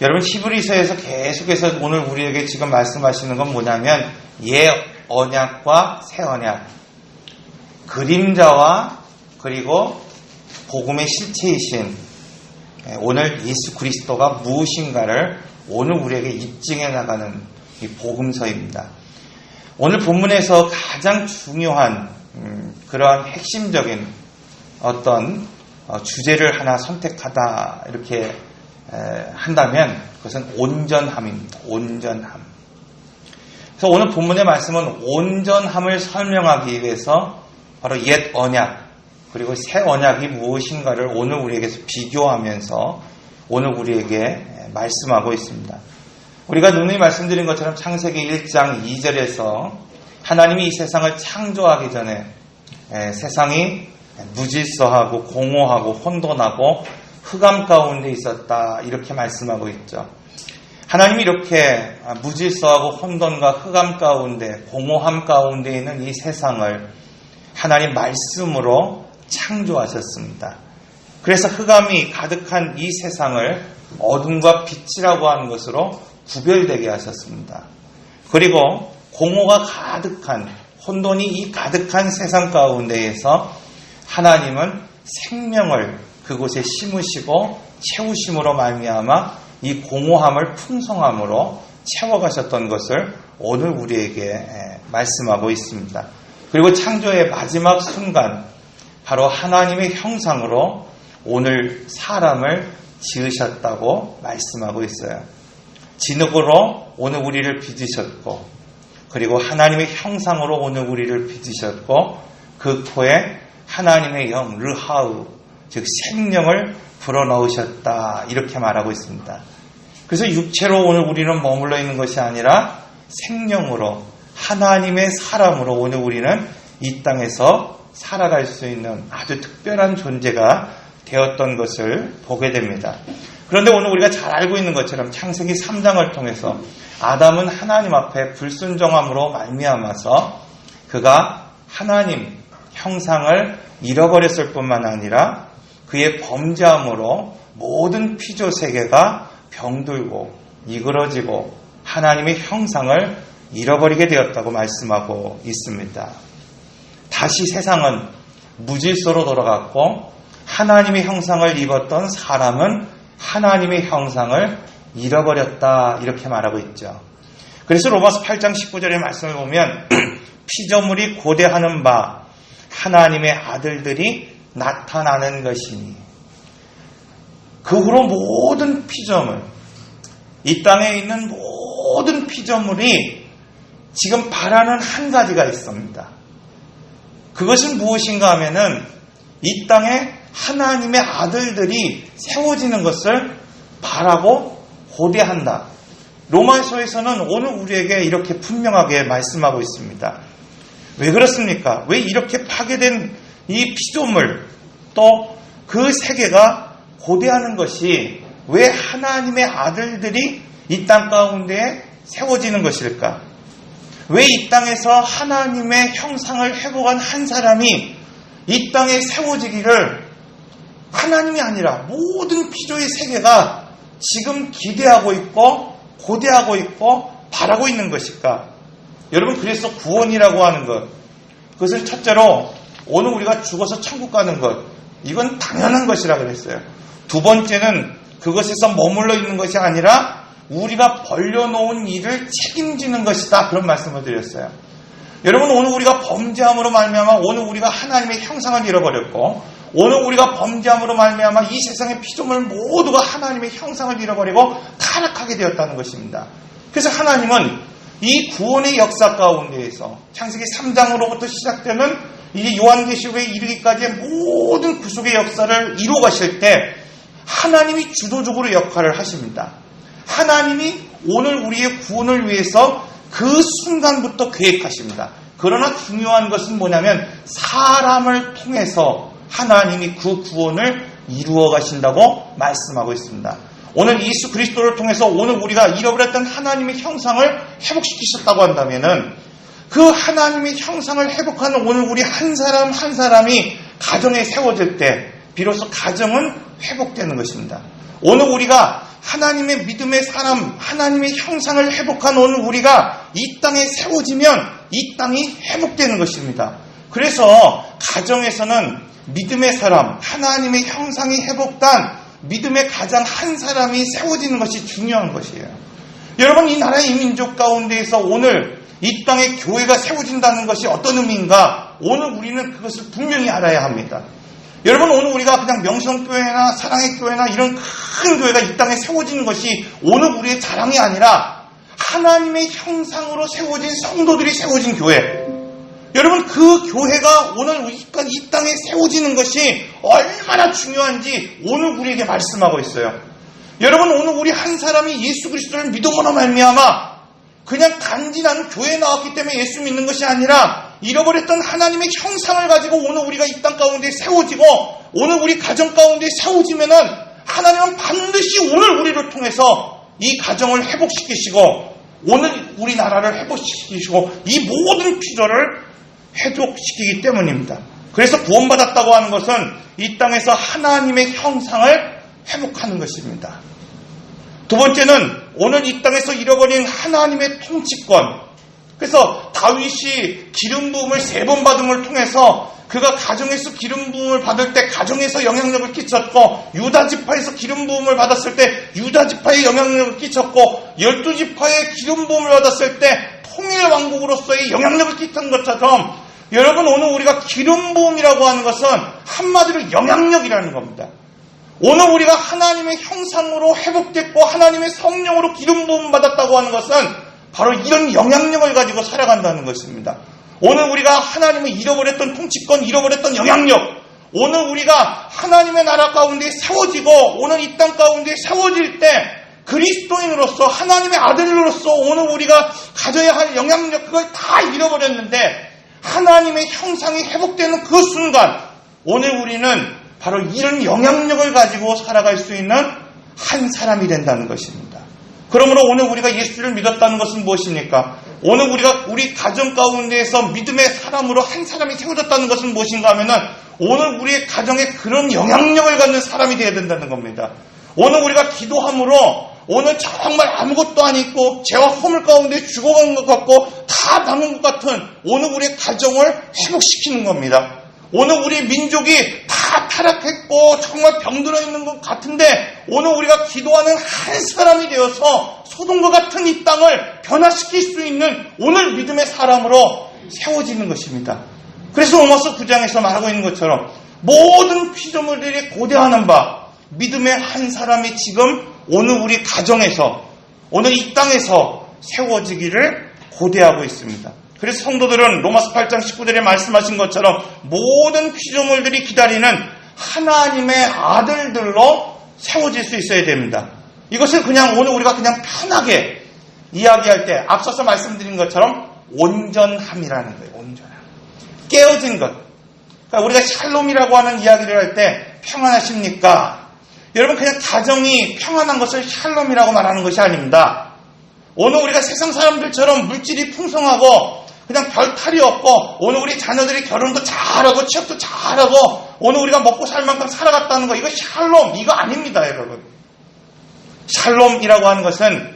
여러분 히브리서에서 계속해서 오늘 우리에게 지금 말씀하시는 건 뭐냐면 옛 언약과 새 언약, 그림자와 그리고 복음의 실체이신 오늘 예수 그리스도가 무엇인가를 오늘 우리에게 입증해 나가는 이 복음서입니다. 오늘 본문에서 가장 중요한 그러한 핵심적인 어떤 주제를 하나 선택하다 이렇게 한다면 그것은 온전함입니다. 온전함. 그래서 오늘 본문의 말씀은 온전함을 설명하기 위해서 바로 옛 언약 그리고 새 언약이 무엇인가를 오늘 우리에게서 비교하면서 오늘 우리에게 말씀하고 있습니다. 우리가 누누이 말씀드린 것처럼 창세기 1장 2절에서 하나님이 이 세상을 창조하기 전에 세상이 무질서하고 공허하고 혼돈하고 흑암 가운데 있었다 이렇게 말씀하고 있죠. 하나님이 이렇게 무질서하고 혼돈과 흑암 가운데 공허함 가운데 있는 이 세상을 하나님 말씀으로 창조하셨습니다. 그래서 흑암이 가득한 이 세상을 어둠과 빛이라고 하는 것으로 구별되게 하셨습니다. 그리고 공허가 가득한 혼돈이 이 가득한 세상 가운데에서 하나님은 생명을 그곳에 심으시고 채우심으로 말미암아 이 공허함을 풍성함으로 채워가셨던 것을 오늘 우리에게 말씀하고 있습니다. 그리고 창조의 마지막 순간 바로 하나님의 형상으로 오늘 사람을 지으셨다고 말씀하고 있어요. 진흙으로 오늘 우리를 빚으셨고 그리고 하나님의 형상으로 오늘 우리를 빚으셨고 그 코에 하나님의 영 르하우 즉 생명을 불어넣으셨다 이렇게 말하고 있습니다. 그래서 육체로 오늘 우리는 머물러 있는 것이 아니라 생명으로 하나님의 사람으로 오늘 우리는 이 땅에서 살아갈 수 있는 아주 특별한 존재가 되었던 것을 보게 됩니다. 그런데 오늘 우리가 잘 알고 있는 것처럼 창세기 3장을 통해서 아담은 하나님 앞에 불순종함으로 말미암아서 그가 하나님 형상을 잃어버렸을 뿐만 아니라 그의 범죄함으로 모든 피조 세계가 병들고 이그러지고 하나님의 형상을 잃어버리게 되었다고 말씀하고 있습니다. 다시 세상은 무질서로 돌아갔고 하나님의 형상을 입었던 사람은 하나님의 형상을 잃어버렸다 이렇게 말하고 있죠. 그래서 로마서 8장 19절의 말씀을 보면 피조물이 고대하는 바 하나님의 아들들이 나타나는 것이니 그 후로 모든 피조물 이 땅에 있는 모든 피조물이 지금 바라는 한 가지가 있습니다. 그것은 무엇인가 하면은 이 땅에 하나님의 아들들이 세워지는 것을 바라고 고대한다. 로마서에서는 오늘 우리에게 이렇게 분명하게 말씀하고 있습니다. 왜 그렇습니까? 왜 이렇게 파괴된 이 피조물 또 그 세계가 고대하는 것이 왜 하나님의 아들들이 이 땅 가운데 세워지는 것일까? 왜 이 땅에서 하나님의 형상을 회복한 한 사람이 이 땅에 세워지기를 하나님이 아니라 모든 피조의 세계가 지금 기대하고 있고 고대하고 있고 바라고 있는 것일까? 여러분 그래서 구원이라고 하는 것 그것을 첫째로 오늘 우리가 죽어서 천국 가는 것 이건 당연한 것이라 그랬어요. 두 번째는 그것에서 머물러 있는 것이 아니라 우리가 벌려놓은 일을 책임지는 것이다 그런 말씀을 드렸어요. 여러분 오늘 우리가 범죄함으로 말미암아 오늘 우리가 하나님의 형상을 잃어버렸고 오늘 우리가 범죄함으로 말미암아 이 세상의 피조물 모두가 하나님의 형상을 잃어버리고 타락하게 되었다는 것입니다. 그래서 하나님은 이 구원의 역사 가운데에서 창세기 3장으로부터 시작되는 이 요한계시록에 이르기까지의 모든 구속의 역사를 이루어 가실 때 하나님이 주도적으로 역할을 하십니다. 하나님이 오늘 우리의 구원을 위해서 그 순간부터 계획하십니다. 그러나 중요한 것은 뭐냐면 사람을 통해서 하나님이 그 구원을 이루어 가신다고 말씀하고 있습니다. 오늘 예수 그리스도를 통해서 오늘 우리가 잃어버렸던 하나님의 형상을 회복시키셨다고 한다면은 그 하나님의 형상을 회복하는 오늘 우리 한 사람 한 사람이 가정에 세워질 때 비로소 가정은 회복되는 것입니다. 오늘 우리가 하나님의 믿음의 사람, 하나님의 형상을 회복한 오늘 우리가 이 땅에 세워지면 이 땅이 회복되는 것입니다. 그래서 가정에서는 믿음의 사람, 하나님의 형상이 회복된 믿음의 가장 한 사람이 세워지는 것이 중요한 것이에요. 여러분, 이 나라의 이 민족 가운데에서 오늘 이 땅에 교회가 세워진다는 것이 어떤 의미인가? 오늘 우리는 그것을 분명히 알아야 합니다. 여러분, 오늘 우리가 그냥 명성교회나 사랑의 교회나 이런 큰 교회가 이 땅에 세워지는 것이 오늘 우리의 자랑이 아니라 하나님의 형상으로 세워진 성도들이 세워진 교회. 여러분, 그 교회가 오늘 이 땅에 세워지는 것이 얼마나 중요한지 오늘 우리에게 말씀하고 있어요. 여러분, 오늘 우리 한 사람이 예수 그리스도를 믿음으로 말미암아 그냥 단지 나는 교회에 나왔기 때문에 예수 믿는 것이 아니라 잃어버렸던 하나님의 형상을 가지고 오늘 우리가 이 땅 가운데 세워지고 오늘 우리 가정 가운데 세워지면은 하나님은 반드시 오늘 우리를 통해서 이 가정을 회복시키시고 오늘 우리나라를 회복시키시고 이 모든 필요를 회복시키기 때문입니다. 그래서 구원받았다고 하는 것은 이 땅에서 하나님의 형상을 회복하는 것입니다. 두 번째는 오늘 이 땅에서 잃어버린 하나님의 통치권. 그래서 다윗이 기름 부음을 3번 받음을 통해서 그가 가정에서 기름 부음을 받을 때 가정에서 영향력을 끼쳤고 유다 지파에서 기름 부음을 받았을 때 유다 지파에 영향력을 끼쳤고 12지파의 기름 부음을 받았을 때 통일 왕국으로서의 영향력을 끼친 것처럼 여러분, 오늘 우리가 기름 부음이라고 하는 것은 한마디로 영향력이라는 겁니다. 오늘 우리가 하나님의 형상으로 회복됐고 하나님의 성령으로 기름 부음 받았다고 하는 것은 바로 이런 영향력을 가지고 살아간다는 것입니다. 오늘 우리가 하나님의 잃어버렸던 통치권, 잃어버렸던 영향력, 오늘 우리가 하나님의 나라 가운데 세워지고 오늘 이 땅 가운데 세워질 때 그리스도인으로서 하나님의 아들로서 오늘 우리가 가져야 할 영향력, 그걸 다 잃어버렸는데 하나님의 형상이 회복되는 그 순간 오늘 우리는 바로 이런 영향력을 가지고 살아갈 수 있는 한 사람이 된다는 것입니다. 그러므로 오늘 우리가 예수를 믿었다는 것은 무엇입니까? 오늘 우리가 우리 가정 가운데에서 믿음의 사람으로 한 사람이 세워졌다는 것은 무엇인가 하면은 오늘 우리의 가정에 그런 영향력을 갖는 사람이 되어야 된다는 겁니다. 오늘 우리가 기도함으로 오늘 정말 아무것도 안 있고 죄와 허물 가운데 죽어간 것 같고 다 남은 것 같은 오늘 우리의 가정을 회복시키는 겁니다. 오늘 우리 민족이 다 타락했고 정말 병들어 있는 것 같은데 오늘 우리가 기도하는 한 사람이 되어서 소돔과 같은 이 땅을 변화시킬 수 있는 오늘 믿음의 사람으로 세워지는 것입니다. 그래서 로마서 9장에서 말하고 있는 것처럼 모든 피조물들이 고대하는 바 믿음의 한 사람이 지금 오늘 우리 가정에서 오늘 이 땅에서 세워지기를 고대하고 있습니다. 그래서 성도들은 로마서 8장 19절에 말씀하신 것처럼 모든 피조물들이 기다리는 하나님의 아들들로 세워질 수 있어야 됩니다. 이것을 그냥 오늘 우리가 그냥 편하게 이야기할 때 앞서서 말씀드린 것처럼 온전함이라는 거예요. 온전함. 깨어진 것. 그러니까 우리가 샬롬이라고 하는 이야기를 할 때 평안하십니까? 여러분, 그냥 가정이 평안한 것을 샬롬이라고 말하는 것이 아닙니다. 오늘 우리가 세상 사람들처럼 물질이 풍성하고 그냥 별 탈이 없고 오늘 우리 자녀들이 결혼도 잘하고 취업도 잘하고 오늘 우리가 먹고 살 만큼 살아갔다는 거, 이거 샬롬, 이거 아닙니다, 여러분. 샬롬이라고 하는 것은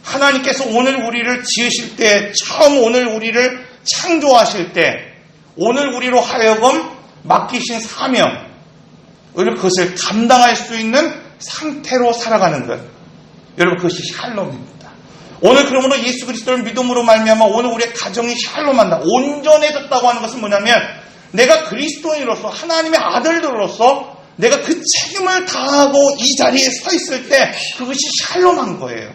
하나님께서 오늘 우리를 지으실 때, 처음 오늘 우리를 창조하실 때 오늘 우리로 하여금 맡기신 사명을 그것을 감당할 수 있는 상태로 살아가는 것, 여러분, 그것이 샬롬입니다. 오늘 그러므로 예수 그리스도를 믿음으로 말미암아 오늘 우리의 가정이 샬롬한다, 온전해졌다고 하는 것은 뭐냐면 내가 그리스도인으로서 하나님의 아들들로서 내가 그 책임을 다하고 이 자리에 서 있을 때 그것이 샬롬한 거예요.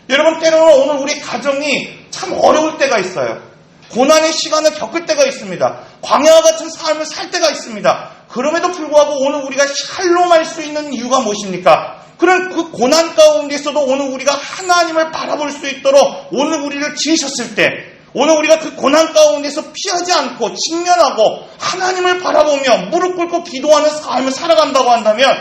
여러분, 때로는 오늘 우리 가정이 참 어려울 때가 있어요. 고난의 시간을 겪을 때가 있습니다. 광야와 같은 삶을 살 때가 있습니다. 그럼에도 불구하고 오늘 우리가 샬롬할 수 있는 이유가 무엇입니까? 그런 그 고난 가운데서도 오늘 우리가 하나님을 바라볼 수 있도록 오늘 우리를 지으셨을 때 오늘 우리가 그 고난 가운데서 피하지 않고 직면하고 하나님을 바라보며 무릎 꿇고 기도하는 삶을 살아간다고 한다면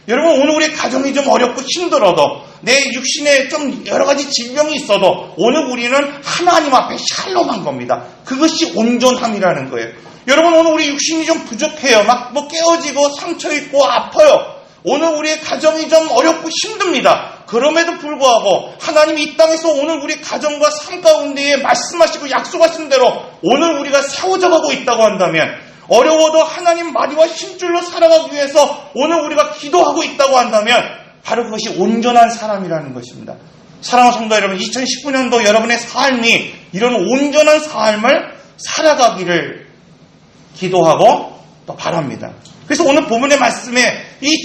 여러분, 오늘 우리 가정이 좀 어렵고 힘들어도 내 육신에 좀 여러 가지 질병이 있어도 오늘 우리는 하나님 앞에 샬롬한 겁니다. 그것이 온전함이라는 거예요. 여러분, 오늘 우리 육신이 좀 부족해요. 막 깨어지고 상처 있고 아파요. 오늘 우리의 가정이 좀 어렵고 힘듭니다. 그럼에도 불구하고 하나님이 이 땅에서 오늘 우리 가정과 삶 가운데에 말씀하시고 약속하신 대로 오늘 우리가 세워져 가고 있다고 한다면, 어려워도 하나님 마디와 힘줄로 살아가기 위해서 오늘 우리가 기도하고 있다고 한다면 바로 그것이 온전한 사람이라는 것입니다. 사랑하는 성도 여러분, 2019년도 여러분의 삶이 이런 온전한 삶을 살아가기를 기도하고 또 바랍니다. 그래서 오늘 본문의 말씀에 이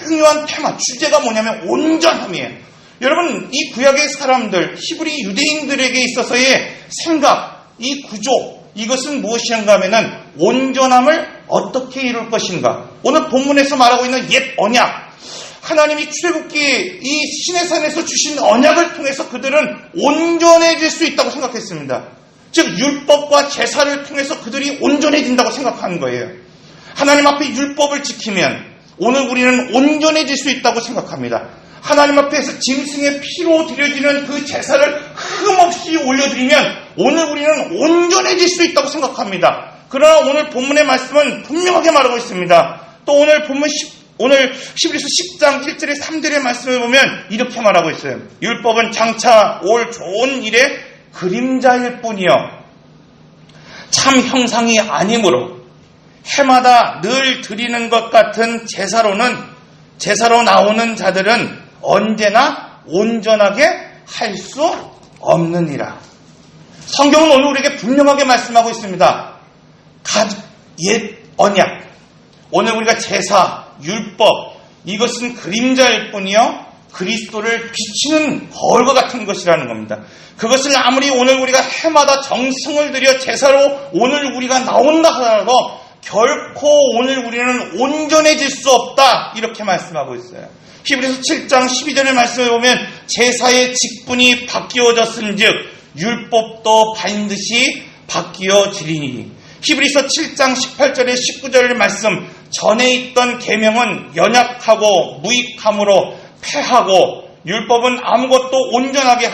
중요한 테마, 주제가 뭐냐면 온전함이에요. 여러분, 이 구약의 사람들, 히브리 유대인들에게 있어서의 생각, 이 구조, 이것은 무엇인가 하면은 온전함을 어떻게 이룰 것인가. 오늘 본문에서 말하고 있는 옛 언약, 하나님이 출애굽기 이 시내산에서 주신 언약을 통해서 그들은 온전해질 수 있다고 생각했습니다. 즉 율법과 제사를 통해서 그들이 온전해진다고 생각하는 거예요. 하나님 앞에 율법을 지키면 오늘 우리는 온전해질 수 있다고 생각합니다. 하나님 앞에서 짐승의 피로 드려지는 그 제사를 흠없이 올려드리면 오늘 우리는 온전해질 수 있다고 생각합니다. 그러나 오늘 본문의 말씀은 분명하게 말하고 있습니다. 또 오늘 본문 오늘 히브리서 10장 1절에 3절의 말씀을 보면 이렇게 말하고 있어요. 율법은 장차 올 좋은 일의 그림자일 뿐이요 참 형상이 아니므로 해마다 늘 드리는 것 같은 제사로 나오는 자들은 언제나 온전하게 할 수 없느니라. 성경은 오늘 우리에게 분명하게 말씀하고 있습니다. 옛 언약, 오늘 우리가 제사, 율법, 이것은 그림자일 뿐이요 그리스도를 비치는 거울과 같은 것이라는 겁니다. 그것을 아무리 오늘 우리가 해마다 정성을 들여 제사로 오늘 우리가 나온다 하더라도 결코 오늘 우리는 온전해질 수 없다, 이렇게 말씀하고 있어요. 히브리서 7장 12절의 말씀을 보면 제사의 직분이 바뀌어졌은즉 율법도 반드시 바뀌어지리니. 히브리서 7장 18절에 19절의 말씀, 전에 있던 계명은 연약하고 무익함으로 패하고 율법은 아무것도 온전하게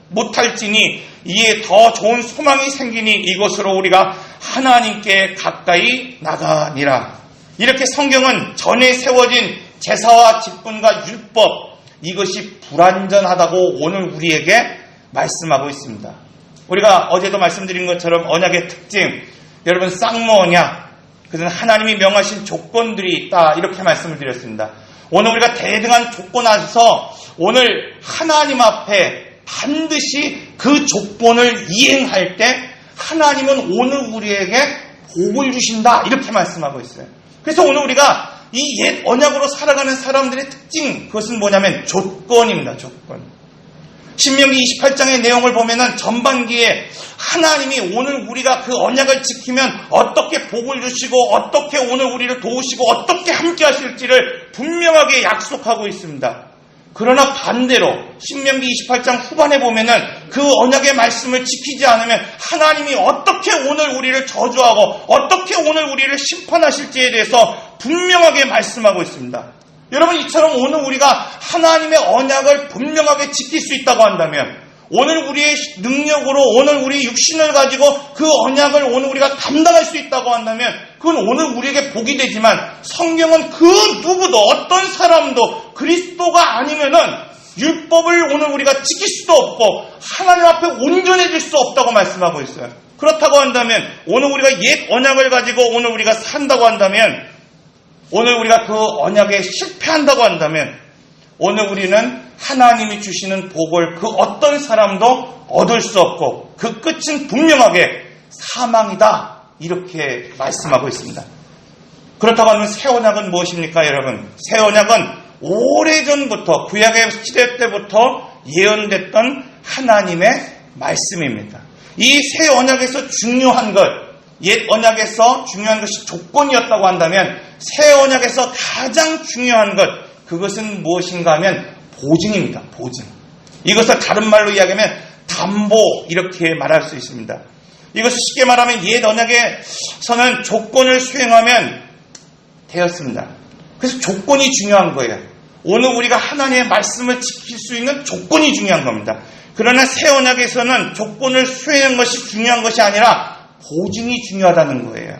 못할지니 이에 더 좋은 소망이 생기니 이것으로 우리가 하나님께 가까이 나가니라. 이렇게 성경은 전에 세워진 제사와 직분과 율법, 이것이 불완전하다고 오늘 우리에게 말씀하고 있습니다. 우리가 어제도 말씀드린 것처럼 언약의 특징, 여러분 쌍무 언약, 그것은 하나님이 명하신 조건들이 있다, 이렇게 말씀을 드렸습니다. 오늘 우리가 대등한 조건 안에서 오늘 하나님 앞에 반드시 그 조건을 이행할 때 하나님은 오늘 우리에게 복을 주신다, 이렇게 말씀하고 있어요. 그래서 오늘 우리가 이 옛 언약으로 살아가는 사람들의 특징, 그것은 뭐냐면 조건입니다. 조건. 신명기 28장의 내용을 보면은 전반기에 하나님이 오늘 우리가 그 언약을 지키면 어떻게 복을 주시고 어떻게 오늘 우리를 도우시고 어떻게 함께 하실지를 분명하게 약속하고 있습니다. 그러나 반대로 신명기 28장 후반에 보면은 그 언약의 말씀을 지키지 않으면 하나님이 어떻게 오늘 우리를 저주하고 어떻게 오늘 우리를 심판하실지에 대해서 분명하게 말씀하고 있습니다. 여러분, 이처럼 오늘 우리가 하나님의 언약을 분명하게 지킬 수 있다고 한다면, 오늘 우리의 능력으로 오늘 우리 육신을 가지고 그 언약을 오늘 우리가 감당할 수 있다고 한다면 그건 오늘 우리에게 복이 되지만, 성경은 그 누구도 어떤 사람도 그리스도가 아니면은 율법을 오늘 우리가 지킬 수도 없고 하나님 앞에 온전해질 수 없다고 말씀하고 있어요. 그렇다고 한다면 오늘 우리가 옛 언약을 가지고 오늘 우리가 산다고 한다면, 오늘 우리가 그 언약에 실패한다고 한다면 오늘 우리는 하나님이 주시는 복을 그 어떤 사람도 얻을 수 없고 그 끝은 분명하게 사망이다, 이렇게 말씀하고 있습니다. 그렇다고 하면 새 언약은 무엇입니까, 여러분? 새 언약은 오래전부터 구약의 시대 때부터 예언됐던 하나님의 말씀입니다. 이 새 언약에서 중요한 것, 옛 언약에서 중요한 것이 조건이었다고 한다면 새 언약에서 가장 중요한 것, 그것은 무엇인가 하면 보증입니다. 보증. 이것을 다른 말로 이야기하면 담보, 이렇게 말할 수 있습니다. 이것을 쉽게 말하면 옛 언약에서는 조건을 수행하면 되었습니다. 그래서 조건이 중요한 거예요. 오늘 우리가 하나님의 말씀을 지킬 수 있는 조건이 중요한 겁니다. 그러나 새 언약에서는 조건을 수행하는 것이 중요한 것이 아니라 보증이 중요하다는 거예요.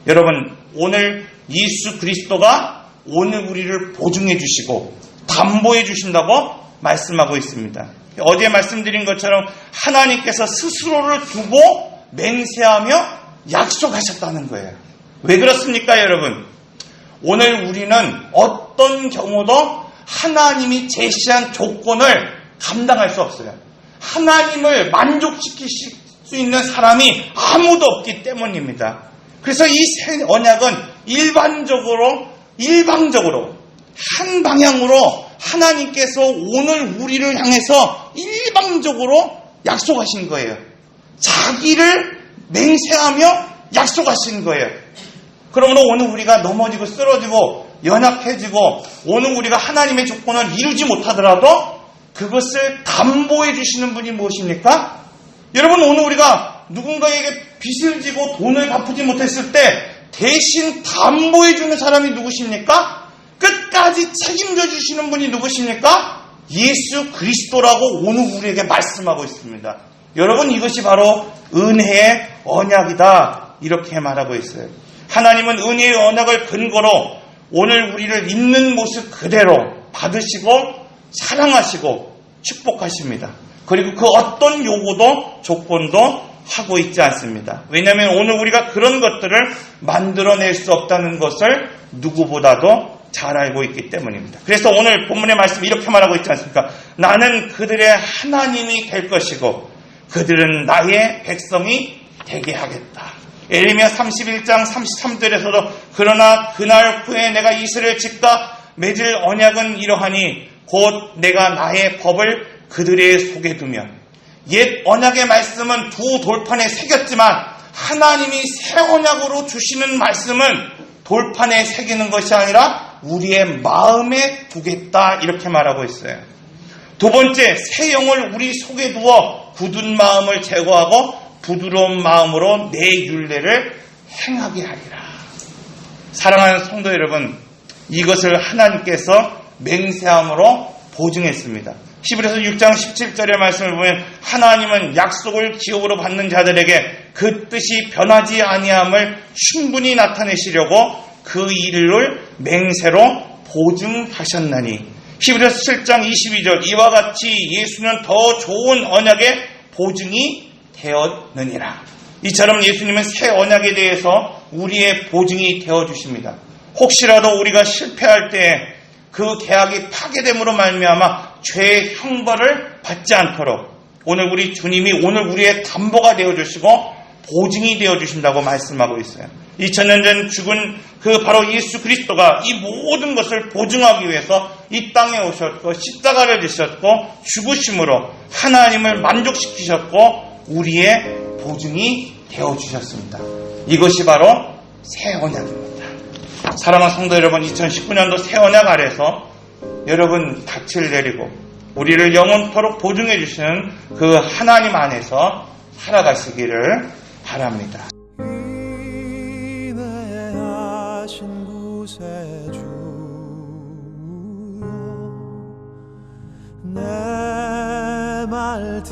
여러분, 오늘 예수 그리스도가 오늘 우리를 보증해 주시고 담보해 주신다고 말씀하고 있습니다. 어제 말씀드린 것처럼 하나님께서 스스로를 두고 맹세하며 약속하셨다는 거예요. 왜 그렇습니까, 여러분? 오늘 우리는 어떤 경우도 하나님이 제시한 조건을 감당할 수 없어요. 하나님을 만족시키실 수 있는 사람이 아무도 없기 때문입니다. 그래서 이 새 언약은 일방적으로 한 방향으로 하나님께서 오늘 우리를 향해서 일방적으로 약속하신 거예요. 자기를 맹세하며 약속하신 거예요. 그러므로 오늘 우리가 넘어지고 쓰러지고 연약해지고 오늘 우리가 하나님의 조건을 이루지 못하더라도 그것을 담보해 주시는 분이 무엇입니까? 여러분, 오늘 우리가 누군가에게 빚을 지고 돈을 갚지 못했을 때 대신 담보해 주는 사람이 누구십니까? 끝까지 책임져 주시는 분이 누구십니까? 예수 그리스도라고 오늘 우리에게 말씀하고 있습니다. 여러분, 이것이 바로 은혜의 언약이다, 이렇게 말하고 있어요. 하나님은 은혜의 언약을 근거로 오늘 우리를 있는 모습 그대로 받으시고 사랑하시고 축복하십니다. 그리고 그 어떤 요구도 조건도 하고 있지 않습니다. 왜냐하면 오늘 우리가 그런 것들을 만들어낼 수 없다는 것을 누구보다도 잘 알고 있기 때문입니다. 그래서 오늘 본문의 말씀 이렇게 말하고 있지 않습니까? 나는 그들의 하나님이 될 것이고 그들은 나의 백성이 되게 하겠다. 에레미야 31장 33절에서도 그러나 그날 후에 내가 이스라엘 집과 맺을 언약은 이러하니 곧 내가 나의 법을 그들의 속에 두며, 옛 언약의 말씀은 두 돌판에 새겼지만 하나님이 새 언약으로 주시는 말씀은 돌판에 새기는 것이 아니라 우리의 마음에 두겠다, 이렇게 말하고 있어요. 두 번째, 새 영을 우리 속에 두어 굳은 마음을 제거하고 부드러운 마음으로 내 율례를 행하게 하리라. 사랑하는 성도 여러분, 이것을 하나님께서 맹세함으로 보증했습니다. 히브리서 6장 17절의 말씀을 보면 하나님은 약속을 기업으로 받는 자들에게 그 뜻이 변하지 아니함을 충분히 나타내시려고 그 일을 맹세로 보증하셨나니. 히브리서 7장 22절 이와 같이 예수는 더 좋은 언약의 보증이 되었느니라. 이처럼 예수님은 새 언약에 대해서 우리의 보증이 되어주십니다. 혹시라도 우리가 실패할 때 그 계약이 파괴됨으로 말미암아 죄의 형벌을 받지 않도록 오늘 우리 주님이 오늘 우리의 담보가 되어주시고 보증이 되어주신다고 말씀하고 있어요. 2000년 전 죽은 그 바로 예수 그리스도가 이 모든 것을 보증하기 위해서 이 땅에 오셨고 십자가를 지셨고 죽으심으로 하나님을 만족시키셨고 우리의 보증이 되어주셨습니다. 이것이 바로 새 언약입니다. 사랑하는 성도 여러분, 2019년도 새 언약 아래서 여러분 닻을 내리고 우리를 영원토록 보증해 주시는 그 하나님 안에서 살아가시기를 바랍니다. 인내하신 곳에 주여 내 말